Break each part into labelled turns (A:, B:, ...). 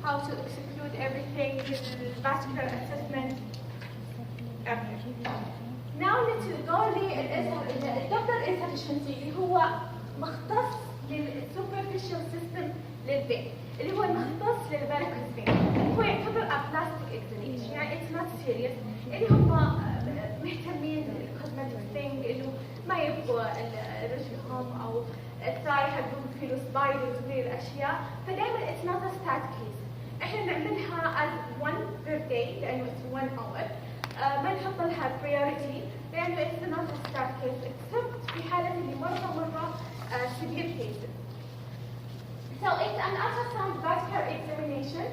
A: how to exclude everything, the vascular assessment. Now let's go للدوبلر insufficiency اللي هو مختص للسوبرفيشال سيستم للفين، اللي هو مختص للفاريكوز فين، هو يعتبر بلاستيك اكزامينيشن، يعني اتس نوت سيريس، اللي هم مهتمين بالكوزمتيك ثينج، انه ما يبغوا رجلهم او الثاي حقهم فيه سبايدرز وغير الاشياء، فدائما اتس نوت ا ستات كيس، احنا نعملها as 1 per day لانه اتس 1 hour، ما نحط لها priority لانه اتس نوت ا ستات كيس except في حالة اللي مرة severe cases. So it's an ultrasound vascular examination,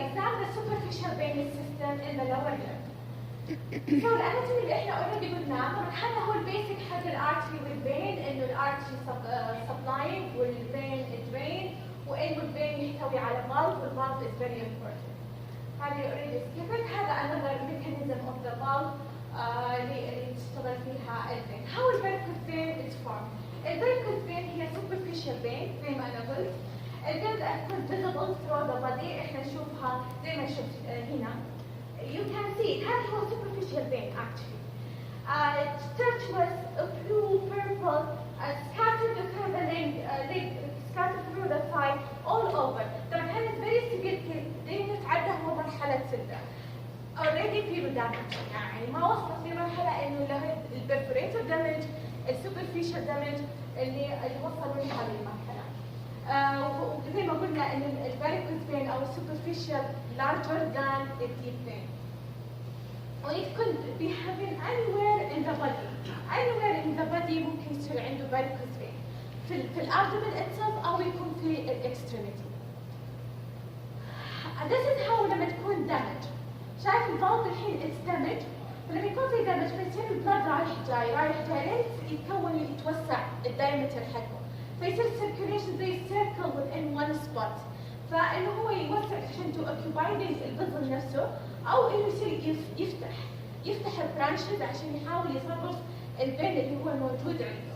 A: examine the superficial venous system in the lower limb. So الاناتومي اللي احنا already قلناه، طبعا هذا هو البيسك حق الارتري والفين، انه الارتري سبلاينج والفين درين، وانه الفين يحتوي على valve والvalve is very important. هذه already skipped. هذا another mechanism of the valve اللي تشتغل فيها الفين. How the varicose vein is formed? الvaricose vein هي superficial vein زي ما انا قلت. الفين تكون visible through the body، احنا نشوفها زي ما شفت هنا. You can see it. هذا هو superficial vein actually. Structureless, blue, purple, scattered through the leg, scattered through the thigh, all over. طبعا هذا very severe case، لأنه تعدى هو مرحلة سدة. already في damage، يعني ما وصلت لمرحلة إنه له البرفوريتور damage، السوبرفيشال damage اللي وصلوا لهذه المرحلة. وزي ما قلنا إن الفاريكوز vein أو السوبرفيشال larger than the deep vein. Or it could be happening anywhere in the body. Anywhere in the body ممكن يصير عنده varicose vein. في الabdomen itself أو يكون في extremity. This is how لما تكون damage. شايف الفالف الحين it's damage، فلما يكون في damage فيصير البلد رايح جاي لين يتكون يتوسع الدايمتر حقه، فيصير circulation زي circle within one spot، فإنه هو يوسع عشان to occupy البذل نفسه، أو إنه يصير يفتح البرانشز عشان يحاول يصرف الفين اللي هو موجود عنده.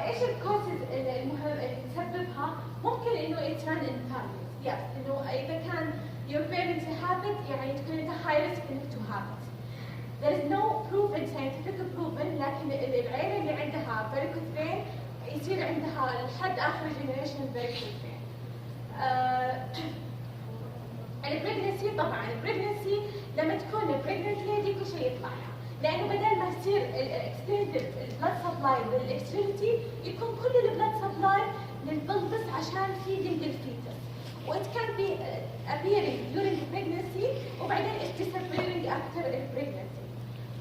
A: ايش الكوزز المهم اللي تسببها؟ ممكن انه it's run in families. Yes, انه اذا كان your parents have it يعني تكون انت high risk انك to have it. There is no proven scientific proven، لكن العيلة اللي عندها varicose vein يصير عندها لحد اخر generation varicose vein. البريجنسي طبعا البريجنسي لما تكون pregnant lady كل شيء يطلع لها، لانه بدل ما يصير الاكستندد البلاد سبلاي للاكستريميتي يكون كل البلاد سبلاي للبلبس عشان feeding الفيتس، وات كان بي appearing during pregnancy وبعدين it's disappearing after البريجنسي.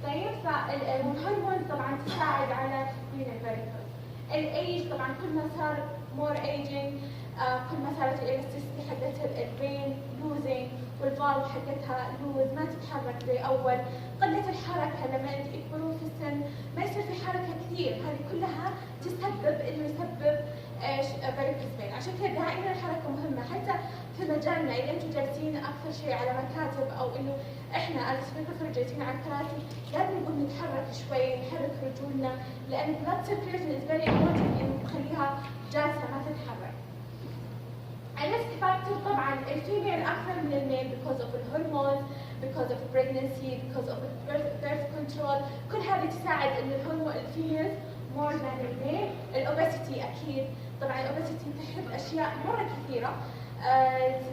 A: طيب فالهرمون طبعا تساعد على تكوين الفاريكوز. الايج طبعا كل ما صار more aging كل ما صارت الالاستيسيتي حقتها الفين لوزنج والفالف حقتها لوز، ما تتحرك زي اول، قله الحركه لما يكبرون في السن ما يصير في حركه كثير، هذه كلها تسبب انه يسبب ايش؟ فاريكوز فين. عشان كذا دائما الحركه مهمه، حتى في مجالنا اذا انتم جالسين اكثر شيء على مكاتب او انه احنا as جالسين على الكراسي لازم نقوم نتحرك شوي، نحرك رجولنا، لان blood circulation is very important انه نخليها جالسه ما تتحرك. الريسك فاكتور طبعا الفيميل اكثر من الميل because of الهرمون، because of pregnancy، because of birth control، كل هذه تساعد ان الهرمون الفيميل more than الميل. الاوبستي اكيد طبعا الاوبستي تحب اشياء مره كثيره،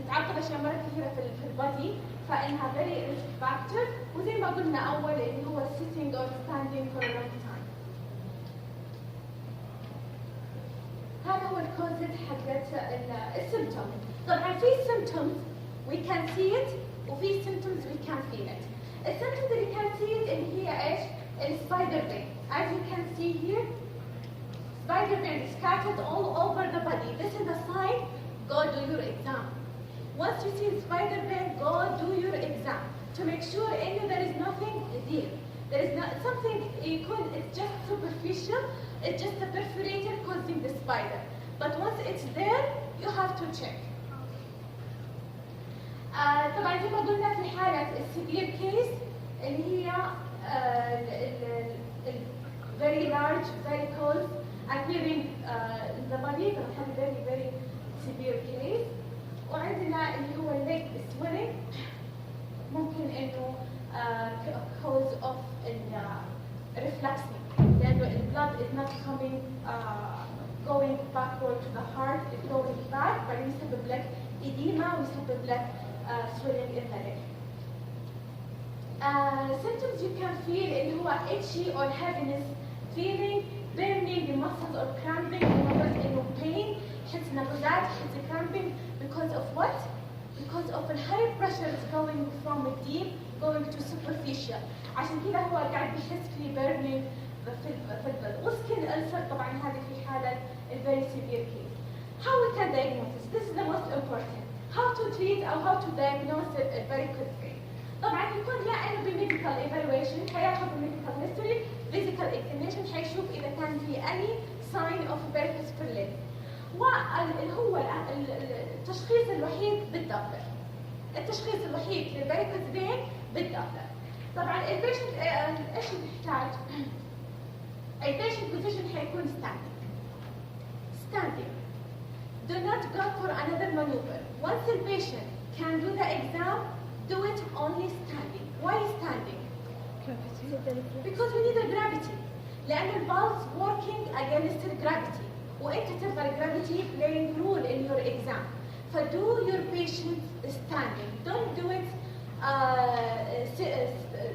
A: تتعقد اشياء مره كثيره في البادي، فانها very risk factor. وزي ما قلنا اول اللي هو sitting or standing for a long time. هذا هو الكونسبت حقت السيمتوم. طبعا في symptoms we can see it وفي symptoms we can feel it. السيمتومز اللي can see it اللي هي ايش؟ السبايدر vein. As you can see here, spider vein scattered all over the body. This is a sign. Go do your exam. Once you see spider vein, go do your exam to make sure there is nothing there. There is not something it's just superficial. It's just a perforator causing the spider. But once it's there, you have to check. طبعا زي ما قلنا في حالة السيفير كيس اللي هي very large, very cold, appearing in the body. Gonna have a very very severe case. وعندنا اللي هو leg swelling ممكن انه cause of refluxing لانه the blood is not coming going backward to the heart, it's going back بعدين يسبب لك edema ويسبب لك swelling in the leg. Symptoms you can feel اللي هو itchy or heaviness, feeling, burning the muscles or cramping. Remember انه pain, حس نبضات, حس cramping because of what? Because of the high pressure is going from deep going to superficial. عشان كذا هو قاعد يحس في burning في البلد. وسكن ألسر طبعا هذه في حالة very severe case. How we can diagnose? This is the most important. How to treat or how to diagnose a varicose vein. طبعا يكون يا انه بميديكال evaluation حياخذ medical history, physical examination حيشوف اذا كان في any sign of varicose في الليل. واللي هو التشخيص الوحيد بالدوبلر. التشخيص الوحيد للفاريكوز فين بالدوبلر. طبعا البيشنت ايش بيحتاج؟ البيشنت بوزيشن حيكون standing. Do not go for another maneuver. Once the patient can do the exam, do it only standing. Why standing? Because we need the gravity. لأن البulse working against the gravity. وأنت تبغى gravity playing role in your exam. فdo your patient standing. Don't do it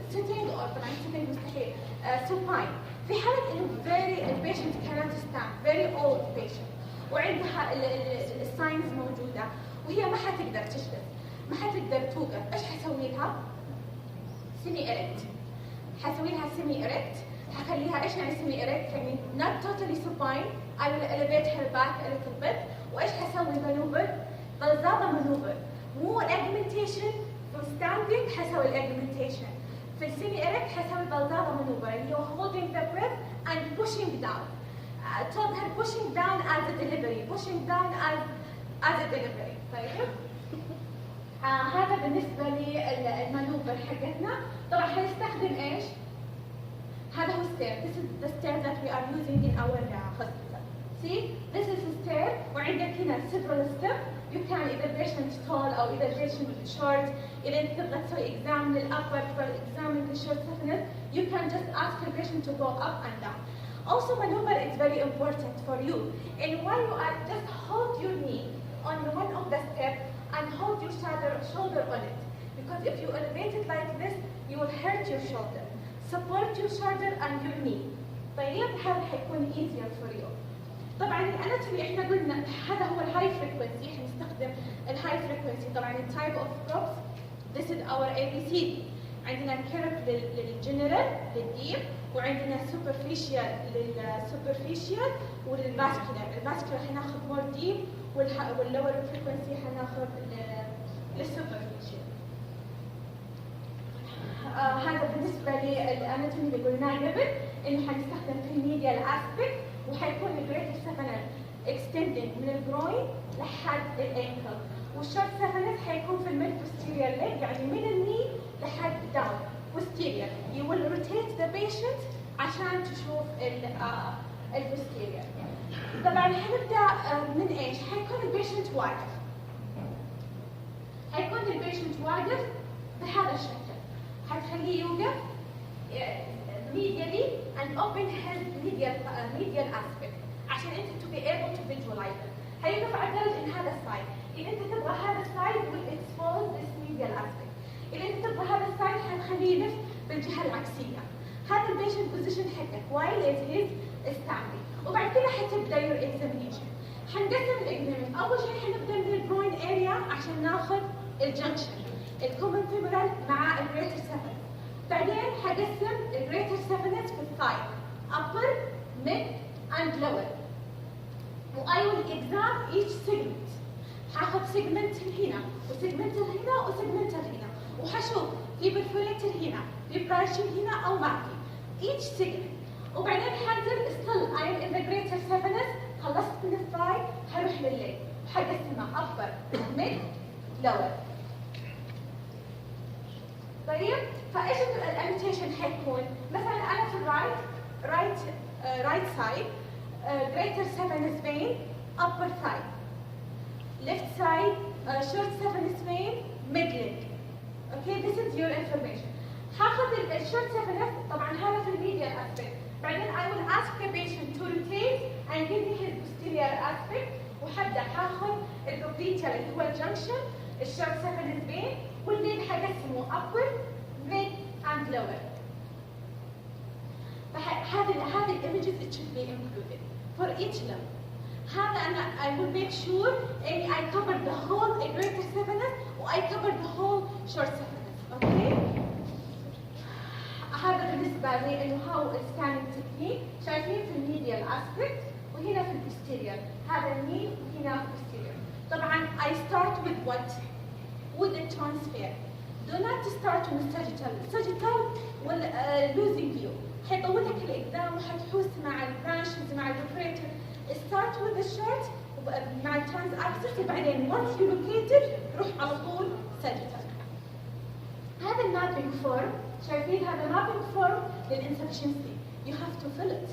A: sitting or طبعا sitting مستحيل. supine. في حالة إنه the patient cannot stand, very old patient. وعندها الساينز موجودة وهي ما حتقدر تشتغل. ما حتقدر توقف، ايش حسوي لها؟ سيمي إريكت. حسوي لها سيمي إريكت، حخليها ايش يعني سيمي إريكت؟ يعني not totally supine، I will elevate her back a little bit، وايش حسوي مانوفر؟ بلزابة مانوفر، مو الاجمنتيشن في standing حسوي الاجمنتيشن، في السيمي إريكت حسوي بلزابة مانوفر اللي هو holding the breath and pushing down. told her pushing down as a delivery، pushing down as a delivery. طيب؟ هذا بالنسبة للمانوفر حقتنا. طبعا حنستخدم ايش؟ هذا هو stair. This is the stair that we are using in our hospital. See, this is a stair. وعندك هنا several steps. You can either patient tall أو either patient short. إذا أنت تبغى تسوي exam للupper for exam للshort stiffness, you can just ask the patient to go up and down. Also, maneuver is very important for you. And while you are just hold your knee on one of the steps and hold your shoulder on it. Because if you elevate it like this, you will hurt your shoulder. Support your shoulder and your knee. طيب هذا حيكون easier for you. طبعا الاناتومي احنا قلنا هذا هو الهاي فريكونسي، حنستخدم الهاي فريكونسي. طبعا التايب اوف بروبس this is our ABCD. عندنا الكيرف للجنرال للديب، وعندنا سوبرفيشال للسوبرفيشال وللفاسكولار. الفاسكولار حناخذ مور ديب واللور فريكونسي حناخذ للسوبرفيشال. هذا بالنسبه للاناتومي اللي قلناه قبل انه حنستخدم في الميديال اسبكت، وحيكون الجريتر سفنس اكستندنج من الجروين لحد الانكل، والشورت سفنس حيكون في الميد posterior leg يعني من الني لحد داون posterior. You will rotate the patient عشان تشوف البوستيريور. طبعا حنبدا من ايش؟ حيكون البيشنت واقف. حيكون البيشنت واقف بهذا الشكل. حتخليه يوقف medially and open his medial aspect عشان انت to be able to visualize it. حيوقف على درجة ان هذا السايد. اذا انت تبغى هذا السايد will expose this medial aspect. اذا انت تبغى هذا السايد حتخليه يلف بالجهة العكسية. هذا البيشنت بوزيشن حقك while it is standing. وبعد كده حتبدا your examination. حنقسم الاكزامين. اول شيء حنبدا من الجروين اريا عشان ناخذ الجنكشن الكومن فيبرال مع الجريتر سفنس. بعدين حقسم الجريتر سفنس في الثاي upper, mid and lower. I will examine each segment. حاخذ segment هنا وسيجمنت هنا وسيجمنت هنا، وحشوف في برفوريتر هنا في برايشن هنا او ما في each segment. وبعدين حنزل still I am in the greater saphenous. خلصت من الثاي حروح للليل وحقسمها upper, mid, lower. طيب فايش الانوتيشن حيكون؟ مثلا انا في الرايت right side, greater saphenous vein, upper thigh. Left side, short saphenous vein, mid leg. Okay, this is your information. هاخذ الشورت saphenous طبعا هذا في الميديال aspect. بعدين I will ask the patient to rotate and give me his posterior aspect وحبدا هاخذ البروبليتال اللي هو الجنكشن الشورت saphenous vein والليل حقسمه upper, mid and lower. هذه الايمجز it should be included for each limb. هذا أنا I will make sure إني I cover the whole greater saphenous و I cover the whole short saphenous. Okay? هذا بالنسبة لي إنه how scanning technique. شايفين في الميديال aspect وهنا في البوستيريور. هذا الني وهنا البوستيريور. طبعا I start with what? With the transfer. Do not start with sagittal. Sagittal will losing you. حيطول لك الإقدام وحتحوس مع البرانشز مع البريتر. Start with the short مع الترانس axis وبعدين once you located روح على طول sagittal. هذا المابينج فورم شايفين هذا مابينج فورم للinsufficiency. You have to fill it.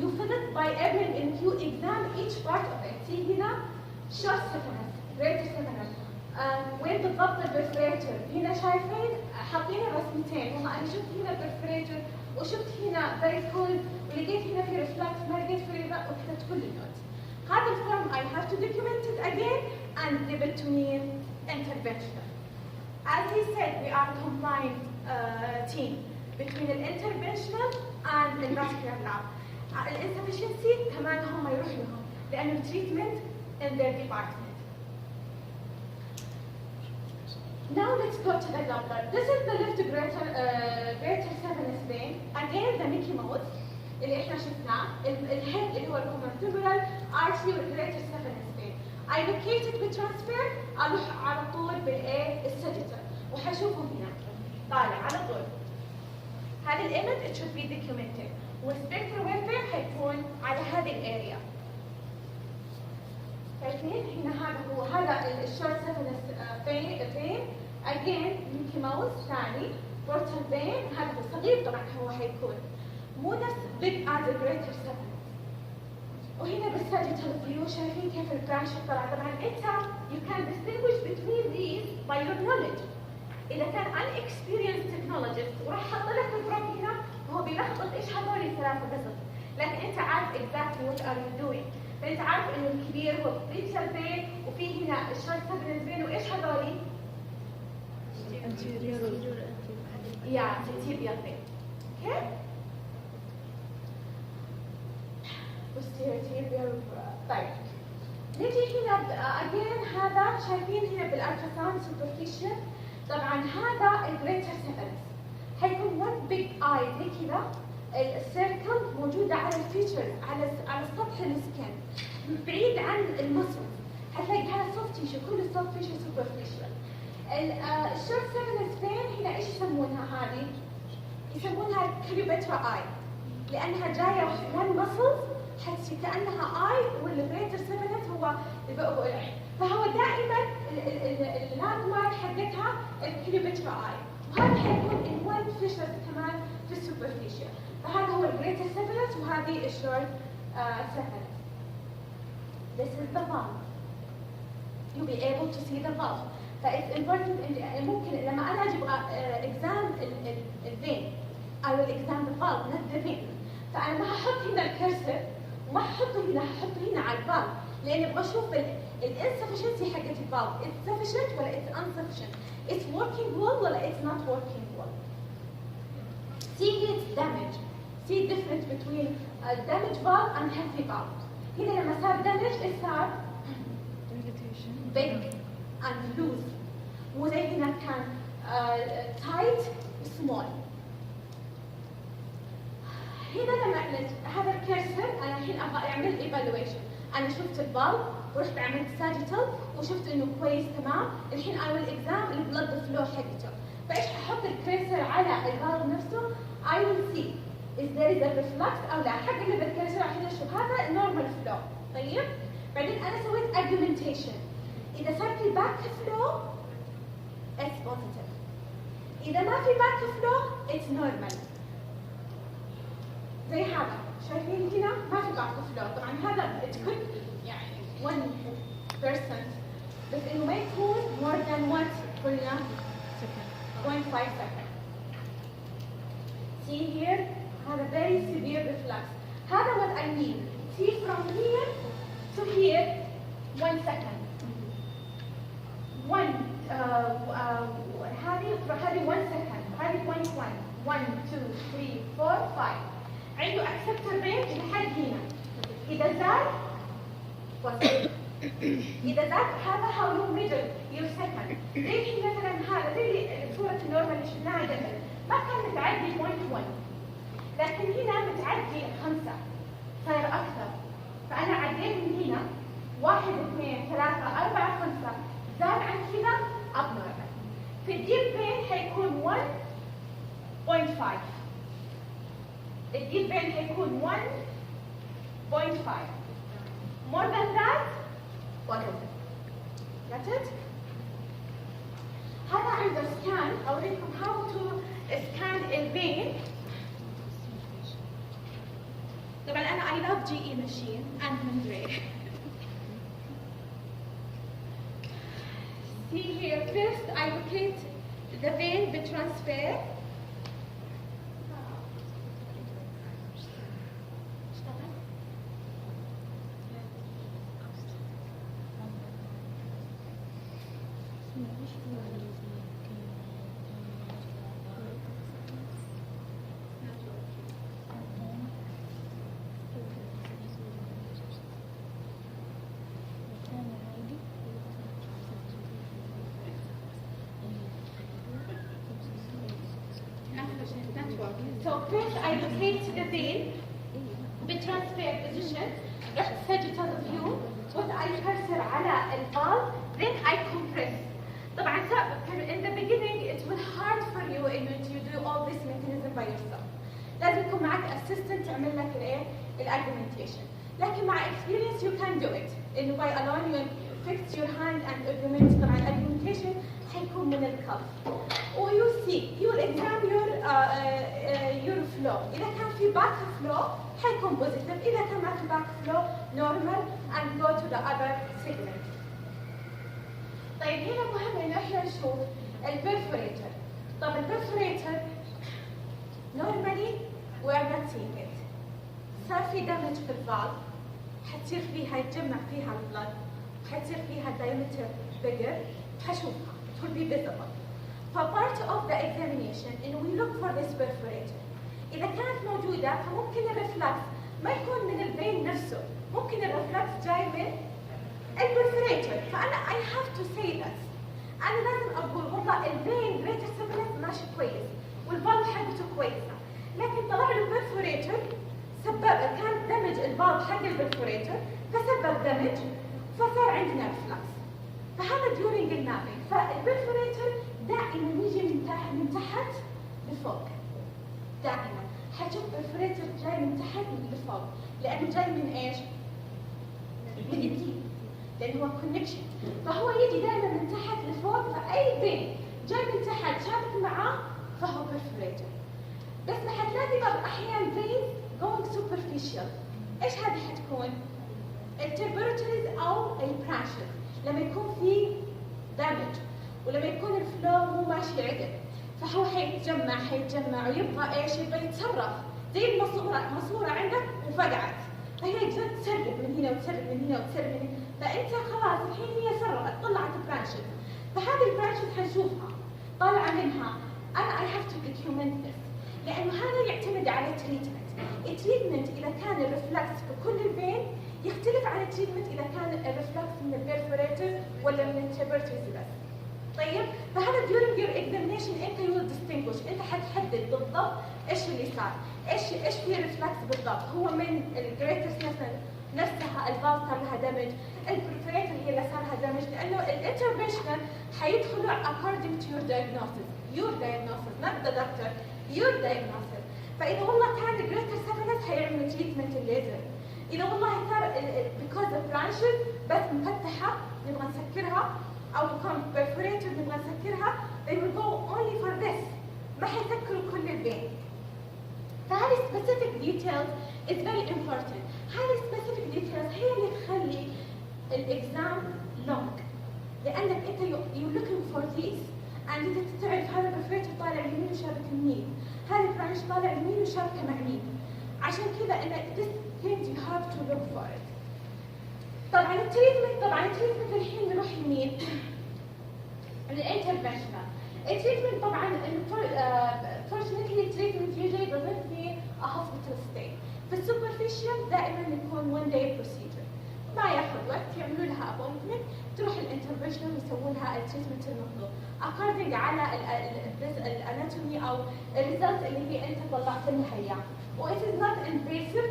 A: You fill it by every and you examine each part of it. See هنا short saphenous, greater saphenous. وين بالضبط البرفريتر؟ هنا شايفين حاطين رسمتين والله انا شفت هنا برفريتر وشفت هنا varicose ولقيت هنا في reflux ما لقيت في ريفا وكتبت كل النوت. هذا الفورم I have to document it again and give it to me interventional. As he said, we are a combined team between the interventional and the vascular lab. Insufficiency كمان هم يروحوا لهم لأنه treatment in their department. Now let's go to the Doppler. This is the left greater saphenous vein. Again the Mickey Mouse اللي احنا شفناه. الهيد اللي هو الكومنتبرال artery والgreater saphenous vein. I locate it بالترانسفير اروح على طول بالايه الساجيتال وحشوفه هنا طالع على طول. هذا الايمج it should be documented والسبكتر ويفر حيكون على هذه الاريا. شايفين هنا هذا الشورت saphenous vein again ميكي ماوس ثاني بورتال vein هذا هو صغير طبعا هو حيكون مو نفس big as the greater saphenous. وهنا بالساجيتال فيو شايفين كيف البرانش طلع. طبعا انت you can distinguish between these by your knowledge. اذا كان unexperienced technologist وراح حط لك البروب هنا هو بيلخبط ايش هذول الثلاثه بس. لكن انت عارف exactly what are you doing. فانت عارف انه الكبير هو بريتشر فين وفي هنا الشورت saphenous vein وايش هذول؟ anterior vein. اوكي؟ posterior. طيب نجي هنا again هذا شايفين هنا بالالتراساوند superficial. طبعا هذا الجريتر saphenous حيكون one big eye زي كذا السيركل موجوده على الفيتشرز على سطح السكن بعيد عن المسل. حتلاقي هذا سوفت تيشو كله سوفت تيشو superficial. الشورت saphenous vein هنا ايش يسمونها هذه؟ يسمونها كليوباترا اي لانها جايه one muscles حتى كانها اي والجريتر saphenous هو البؤبؤ العين. فهو دائما اللاند مارك حقتها الكليوباترا اي وهذا حيكون in one fissure كمان في السوبرفيشال. فهذا هو الجريتر saphenous وهذه الشورت saphenous. This is the valve. You'll be able to see the valve. فإتس important ممكن لما أنا أجي أبغى exam الفين I will exam the valve not the vein. فأنا ما هحط هنا الكرسر وما هحطه هنا هحطه هنا على الفالف لأني أبغى أشوف الانسفشنسي حقت الفالف it's sufficient ولا it's insufficient it's working well ولا it's not working well. See its damage. See difference between a damaged valve and healthy valve. هنا لما صار damage إيش صار؟ big and loose. مو زي هنا كان tight small. هنا لما هذا الكرسر انا الحين ابغى اعمل evaluation. انا شفت الفالف ورحت عملت ساجيتال وشفت انه كويس تمام. الحين I will exam البلد فلو حقته. فايش ححط الكرسر على الفالف نفسه I will see is there is a reflux او لا. حق اللي بالكرسر الحين اشوف هذا normal flow. طيب بعدين انا سويت argumentation. إذا صار في باك فلو it's positive. إذا ما في باك فلو it's normal. زي هذا شايفين هنا ما في باك فلو. طبعا هذا تكون يعني 1% بس انه ما يكون more than what قلنا 0.5 second. See here هذا very severe reflux. هذا what I mean. See from here to here 1 second. هذه 1 second. هذه 0.1 1 2 3 4 5. عنده acceptor range لحد هنا. إذا زاد وصل. إذا زاد هذا how you measure your second. زي مثلا هذا زي صورة النورمال اللي شفناها قبل ما كان متعدي 0.1 لكن هنا متعدي 5 صار أكثر. فأنا عديت من هنا 1 2 3 4 5 زاد عن كذا abnormal. في الديب بين حيكون 1.5. الديب بين حيكون 1.5. more than that positive. Got it? هذا عنده scan. أوريكم how to scan البين. طبعا أنا I love GE machine and Mandray. See here, first I locate the vein بtransfer. So first I locate the vein بtransfer position. رحت sagittal view. Put I cursor على الvalve. Then I compress. طبعا in the beginning it will hard for you if you do all this mechanism by yourself. لازم يكون معك assistant تعمل لك الايه argumentation. لكن مع experience you can do it. إنه by alone you fix your hand and argument. طبعا argumentation حيكون من الكف. ويو سي you will examine your flow. إذا كان في back flow حيكون positive. إذا كان ما في back flow normal and go to the other segment. طيب هنا مهم إنه إحنا نشوف البرفوريتر. طب البرفوريتر normally we are not seeing it. صار في damage في الفالف حتصير فيها يتجمع فيها البلد حتصير فيها diameter bigger حشوفها. It will be visible. فpart of the examination إنه we look for this perforator. إذا كانت موجودة فممكن الرفلكس ما يكون من البين نفسه، ممكن الرفلكس جاي من البرفوريتور. فأنا I have to say this. أنا لازم أقول والله البين greater stability ماشي كويس والفالف حقته كويسة، لكن طلع له برفوريتور سبب كان دمج الفالف حق البرفوريتور فسبب دمج فصار عندنا رفلكس. فهذا during النابing. فالبرفوريتور دائما يجي من تحت لفوق. دائما حتشوف برفوريتور جاي من تحت لفوق لأنه جاي من ايش؟ من الدين. لأنه هو كونكشن. فهو يجي دائما من تحت لفوق. فأي بين جاي من تحت شابك معاه فهو برفوريتور. بس حتلاقي بعض الأحيان veins going superficial. ايش هذه حتكون؟ التربرتوريز أو البرانشز لما يكون في دامج ولما يكون الفلو مو ماشي عدل فهو حيتجمع ويبغى ايش؟ يبغى يتصرف زي الماسوره عندك وفقعت فهي تسرب من هنا وتسرب من هنا وتسرب من هنا فانت خلاص الحين هي سربت طلعت برانشز. فهذه البرانشز حنشوفها طالعه منها. انا I have to document this لانه هذا يعتمد على التريتمنت. التريتمنت اذا كان الرفلكس في كل البين يختلف عن التريتمنت اذا كان الرفلكس من البرفوريتور ولا من التبرتورز بس. طيب فهذا during your examination انت you will distinguish. انت حتحدد بالضبط ايش اللي صار، ايش في ريفلكس بالضبط. هو من الجريتس نفسها الفالف صار لها دمج، البرفوريتور هي اللي صار لها دمج لانه الانترفنشنال حيدخلوا according to your diagnosis not the doctor your diagnosis. فاذا والله كان greater stability حيعملوا تريتمنت الليزر. إذا والله صار because the branches بس مفتحة نبغى نسكرها أو كان perforated نبغى نسكرها they will go only for this. ما حيسكروا كل البين. فهذه specific details is very important. هذه specific details هي اللي تخلي الاكزام long، لانك انت you're looking for these and انت تعرف هذا برفوريتور طالع يمين وشابك يمين، هذا برانش طالع يمين وشابكه مع مين. عشان كذا ان this things you have to look for it. طبعا التريتمنت الحين نروح يمين الانترفنشنال. التريتمنت طبعا fortunately التريتمنت usually doesn't need a hospital stay. في السوبرفيشال دائما يكون one day procedure، ما ياخذ وقت، يعملوا لها appointment، تروح الانترفنشنال ويسوون لها التريتمنت المطلوب according على الاناتومي او الريزلت اللي هي انت طلعت لها اياه، و it is not invasive.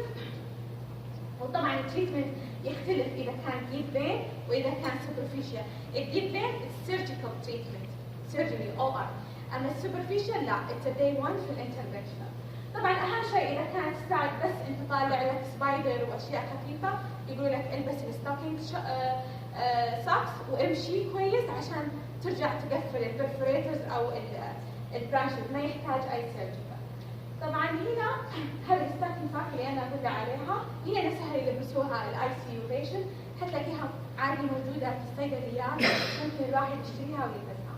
A: وطبعا التريتمنت يختلف اذا كان deep vein واذا كان superficial. الديب vein it's surgical treatment surgery OR، اما السوبرفيشال لا it's a day one في الانترفنشنال. طبعا اهم شيء اذا كانت ساعد بس انت طالع لك سبايدر واشياء خفيفه يقولوا لك البس الستوكينج سوكس وامشي كويس عشان ترجع تقفل البرفوريترز او البرانشز، ما يحتاج اي سيرجيكال. طبعا هنا هذه الستوكينج سوكس اللي انا اقول عليها هي نفسها اللي يلبسوها الاي سي يو بيشنت، حتلاقيها عادي موجوده في الصيدليات، ممكن الواحد يشتريها ويلبسها.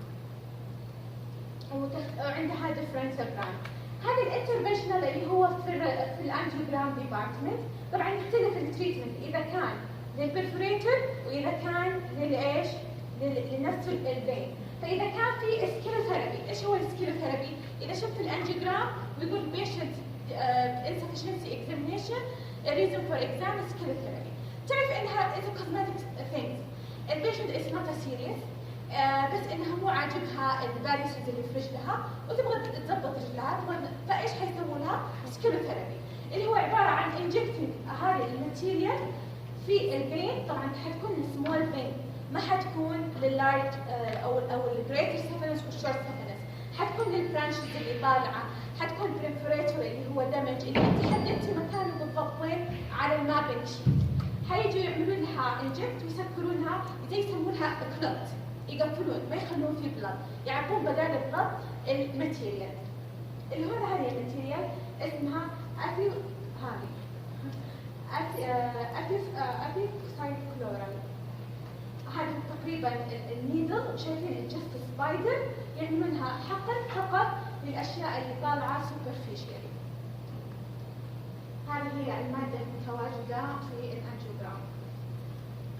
A: وعندها ديفرنت براند. هذا الانترفنشنال اللي هو في الانجيوجرام ديبارتمنت، طبعا يختلف التريتمنت اذا كان للبرفوريتور واذا كان للايش؟ لنفس الفين. فاذا كان في سكيلوثيرابي، ايش هو السكيلوثيرابي؟ اذا شفت الانجيوجرام ويقول patient insufficiency examination reason for exam skeletotherapy، تعرف انها it's a cosmetic things. البيشنت is not a serious، بس انها مو عاجبها الفاريسز اللي في رجلها وتبغى تضبط رجلها، فايش حيسووا لها؟ سكيلوثيرابي اللي هو عباره عن انجكتنج هذه الماتيريال في الفين. طبعا حتكون سمول فين، ما حتكون لللارج او الجريتر سيفنس والشورت سيفنس، حتكون للبرانشز اللي طالعه، حتكون بريفوريتور اللي هو دمج اللي انت حددتي مكانه بالضبط وين على المابنج شيت. حيجوا يعملوا لها انجكت ويسكرونها زي يسمونها كلوت، يقفلون ما يخلون فيه بلد، يعبون بدال البلد الماتيريال اللي هو هذه الماتيريال اسمها ابيفوسايد كلورال. هذه تقريبا النيدل، شايفين الجست سبايدر يعملونها حقن فقط للاشياء اللي طالعه سوبرفيشيال. هذه هي الماده المتواجده في الانجيوجرام.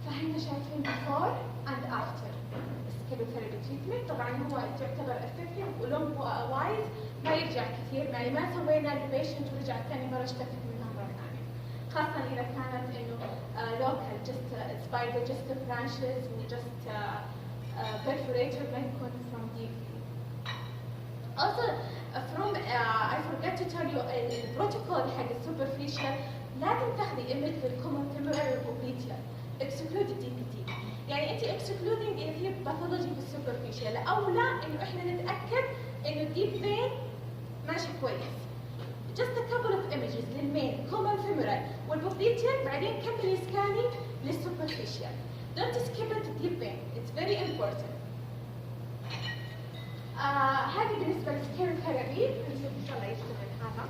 A: فهنا شايفين before and after skeletotherapy treatment. طبعا هو تعتبر effective ولونج وايز، ما يرجع كثير، يعني ما سوينا البيشنت ورجع ثاني مره اشتكت منها مره ثانيه، خاصه اذا كانت انه local just spider just branches وجست perforator ما يكون from deep. Also from I forgot to tell you البروتوكول حق السوبرفيشال لازم تاخذي image للcommon femoral popliteal exclude DPT. يعني انت excluding اذا في باثولوجي في السوبرفيشال، اولى انه احنا نتاكد انه الديب فين ماشي كويس. just a couple of images للمين common femoral والبوبليتيال، بعدين كملي سكانينج للسوبرفيشال. don't skip it deep vein, it's very important. هذه بالنسبه للسكيلوثيرابي، نشوف ان شاء الله يشتغل هذا.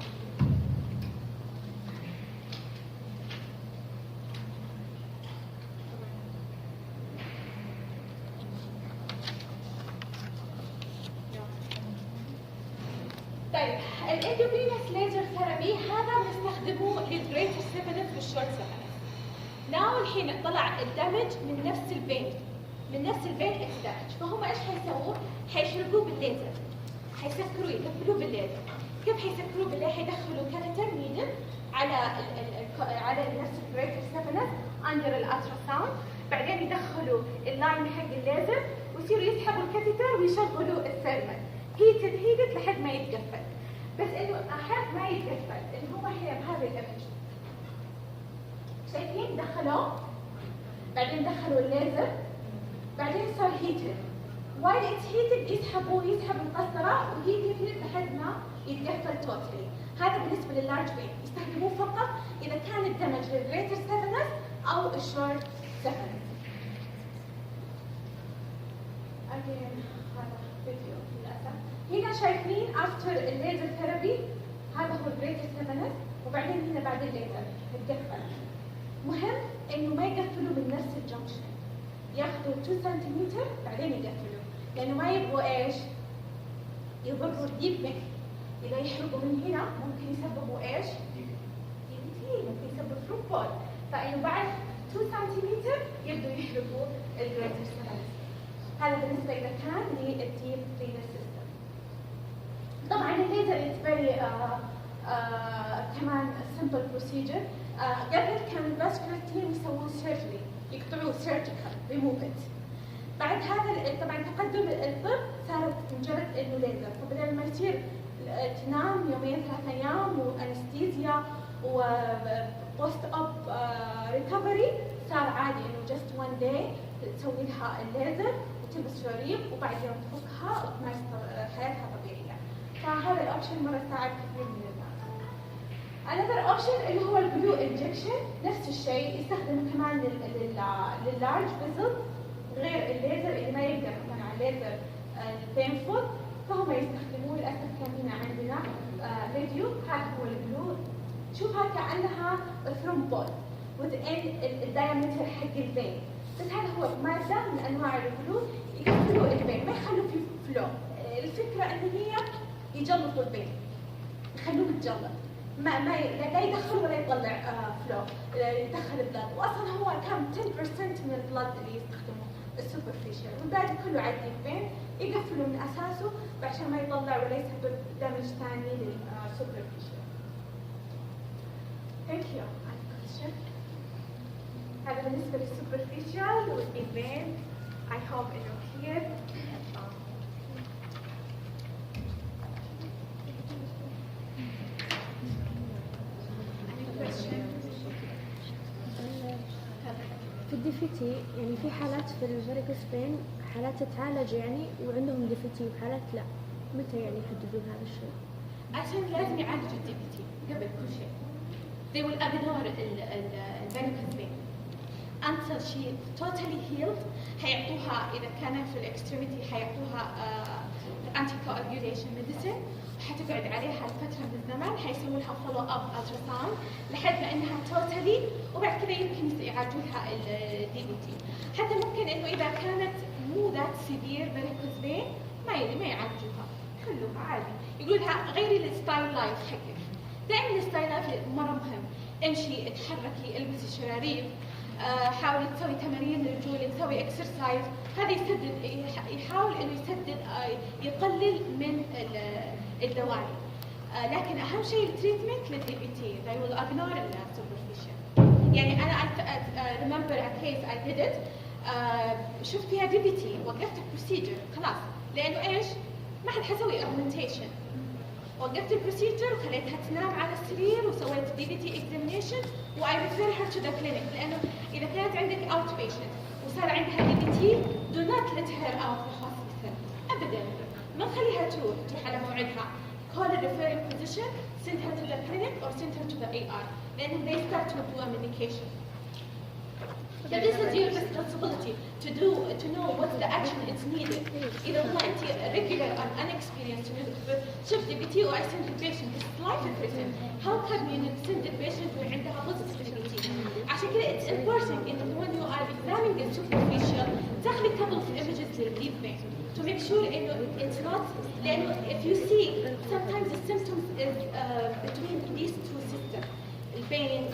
A: طيب الاندوفينوس ليزر ثيرابي هذا بنستخدمه للجريتر سيفنس والشورت سيفنس. ناو الحين طلع الدمج من نفس الفين، من نفس الفين الدمج، فهم ايش حيسووا؟ حيشربوه بالليزر، حيسكروه يقفلوه بالليزر. كيف حيسكروه بالليزر؟ حيدخلوا كاتيتر نيدل على نفس الجريتر سيفنس اندر الالترا ساوند، بعدين يدخلوا اللاين حق الليزر ويصيروا يسحبوا الكاتيتر ويشغلوا الثيرمال هيتد لحد ما يتقفل. بس انه احد ما يتقفل اللي هو هي بهذا الايمج، شايفين دخلوه بعدين دخلوا الليزر بعدين صار هيتد، وايل اتس هيتد يسحبوا القسطره وهيتد لحد ما يتقفل توتالي. هذا بالنسبه لللارج فين، يستخدموه فقط اذا كان الدمج للجريتر سيفنس او الشورت سيفنس. هذا فيديو للاسف. هنا شايفين افتر الليزر ثيرابي هذا هو الجريتر سيفنس، وبعدين هنا بعد الليزر الدقة. مهم انه ما يقفلوا من نفس الجنكشن، ياخذوا 2 سنتيمتر بعدين يقفلوا، لانه ما يبغوا ايش؟ يضروا الديب نيك. اذا يحرقوا من هنا ممكن يسببوا ايش؟ دي بي تي، ممكن يسبب ثرومبول. فانه بعد 2 سنتيمتر يبدوا يحرقوا الجريتر سيفنس. هذا بالنسبه اذا كان للديب فينس سيستم. طبعا الليزر is very كمان simple procedure. قبل كان الفاسكولار تيم يسوون سيرجري، يقطعوه سيرجيكال ريموفت. بعد هذا طبعا تقدم الطب صارت مجرد انه ليزر، فبدل ما يصير تنام يومين 3 ايام وانستيزيا وبوست اب ريكفري، صار عادي انه جست 1 داي تسوي لها الليزر وتلبس شريط وبعد يوم تفكها وتمارس حياتها طبيعيه. فهذا الاوبشن مره ساعد كثير من الناس. another option اللي هو البلو انجكشن، نفس الشيء يستخدم كمان لللارج فيزل غير الليزر اللي ما يقدر مثلا على الليزر البينفول، فهم يستخدموه. للاسف كان هنا عندنا فيديو، هذا هو البلو، تشوفها كانها ثرومبول within الدايمتر حق الفين، بس هذا هو ماده من انواع البلو يقفلوا الفين ما يخلوا فيه فلو. الفكره ان هي يجلطوا الفين، يخلوه يتجلط، لا يدخل ولا يطلع فلو، يدخل البلد. واصلا هو كان 10% من البلد اللي يستخدموه السوبرفيشال، والباقي كله عادي الفين، يقفلوا من اساسه عشان ما يطلع ولا يسبب دمج ثاني للسوبرفيشال. ثانك يو. هذا بالنسبه للسوبرفيشال والفين. I hope انه clear.
B: في الديفيتي يعني في حالات في الفاريكوس فين حالات تتعالج يعني وعندهم ديفيتي وحالات لا، متى يعني يحددون هذا الشيء؟
A: عشان لازم يعالجوا الديفيتي قبل كل شيء. They will ignore الفاريكوس فين until she totally healed. حيعطوها إذا كانت في الاكستريميتي حيعطوها anti-coagulation medicine، حتقعد عليها لفترة من الزمن، حيسووا لها follow up ultrasound لحد ما انها totally، وبعد كذا يمكن يعالجوا لها الدي بي تي. حتى ممكن انه اذا كانت مو ذات سيفير varicose vein ما يعالجوها، يخلوها عادي، يقولوا لها غيري الستايل لايف حقك. دائما الستايل لايف مرة مهم، امشي، اتحركي، البسي شراريف، حاولي تسوي تمارين رجولك، تسوي اكسرسايز. هذا يسدد، يحاول انه يسدد، يقلل من الدواعي. لكن اهم شيء التريتمنت للدي بي تي. they will ignore السوبرفيشال. يعني انا remember a case I did it، شفت فيها دي بي تي، وقفت البروسيجر خلاص، لانه ايش؟ ما حد حسوي augmentation. وقفت البروسيجر وخليتها تنام على السرير وسويت دي بي تي اكزامينيشن واي ريفير هير تو ذا كلينيك، لانه اذا كانت عندك اوت بيشنت وصار عندها دي بي تي do not let her out في الهوسبيتال ابدا، ما تخليها تروح على موعدها. call a referring physician, send her to the clinic or send her to the AR، لانه they start to do a medication. So this is your responsibility to know what's the action it's needed. إذا والله أنت regular or unexperienced شوف دي بي تي or I send the patient this is life threatening. How can you send the patient when عندها positive دي بي تي؟ عشان كده it's important إنه when you are examining the superficial تاخذي couple of images للdeep vein to make sure إنه it's not، لأنه if you see sometimes the symptoms is between these two systems، البين